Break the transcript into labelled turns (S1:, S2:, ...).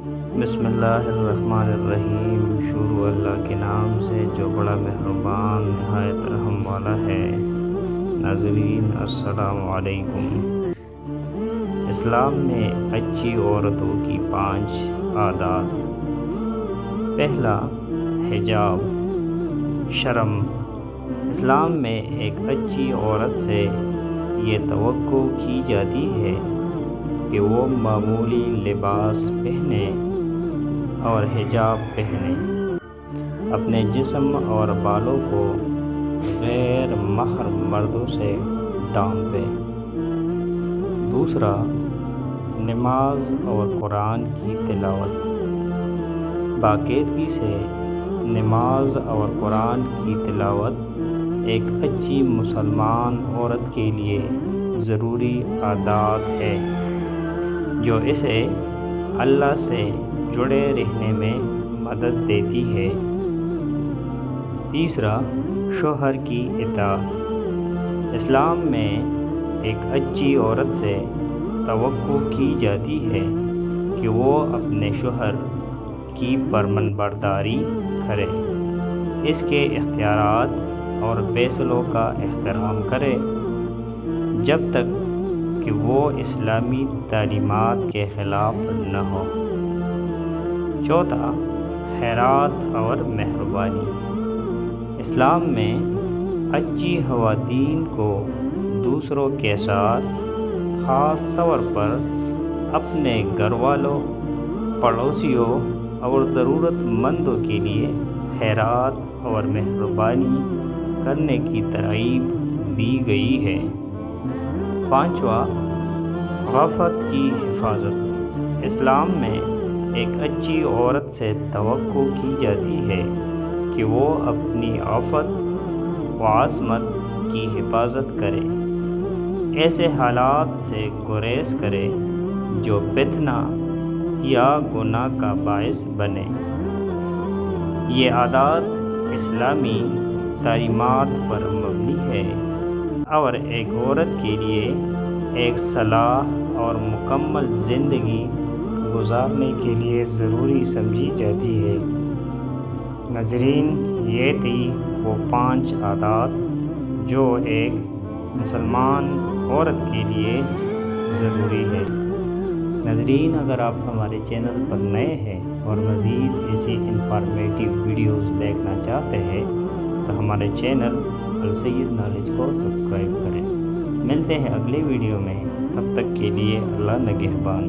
S1: بسم اللہ الرحمن الرحیم۔ شروع اللہ کے نام سے جو بڑا مہربان نہایت رحم والا ہے۔ ناظرین السلام علیکم۔ اسلام میں اچھی عورتوں کی 5 عادات۔ پہلا، حجاب، شرم۔ اسلام میں ایک اچھی عورت سے یہ توقع کی جاتی ہے کہ وہ معمولی لباس پہنے اور حجاب پہنے، اپنے جسم اور بالوں کو غیر محرم مردوں سے ڈھانپے۔ دوسرا، نماز اور قرآن کی تلاوت۔ باقاعدگی سے نماز اور قرآن کی تلاوت ایک اچھی مسلمان عورت کے لیے ضروری عادات ہے جو اسے اللہ سے جڑے رہنے میں مدد دیتی ہے۔ تیسرا، شوہر کی اطاعت۔ اسلام میں ایک اچھی عورت سے توقع کی جاتی ہے کہ وہ اپنے شوہر کی فرمانبرداری کرے، اس کے اختیارات اور فیصلوں کا احترام کرے جب تک کہ وہ اسلامی تعلیمات کے خلاف نہ ہو۔ چوتھا، خیرات اور مہربانی۔ اسلام میں اچھی خواتین کو دوسروں کے ساتھ، خاص طور پر اپنے گھر والوں، پڑوسیوں اور ضرورت مندوں کے لیے خیرات اور مہربانی کرنے کی ترغیب دی گئی ہے۔ پانچواں، عفت کی حفاظت۔ اسلام میں ایک اچھی عورت سے توقع کی جاتی ہے کہ وہ اپنی عفت و عصمت کی حفاظت کرے، ایسے حالات سے گریز کرے جو فتنہ یا گناہ کا باعث بنے۔ یہ عادات اسلامی تعلیمات پر مبنی ہے اور ایک عورت کے لیے ایک صالح اور مکمل زندگی گزارنے کے لیے ضروری سمجھی جاتی ہے۔ ناظرین، یہ تھی وہ 5 عادات جو ایک مسلمان عورت کے لیے ضروری ہے۔ ناظرین، اگر آپ ہمارے چینل پر نئے ہیں اور مزید ایسی انفارمیٹیو ویڈیوز دیکھنا چاہتے ہیں تو ہمارے چینل السید نالج کو سبسکرائب کریں۔ ملتے ہیں اگلے ویڈیو میں، تب تک کے لیے اللہ نگہبان۔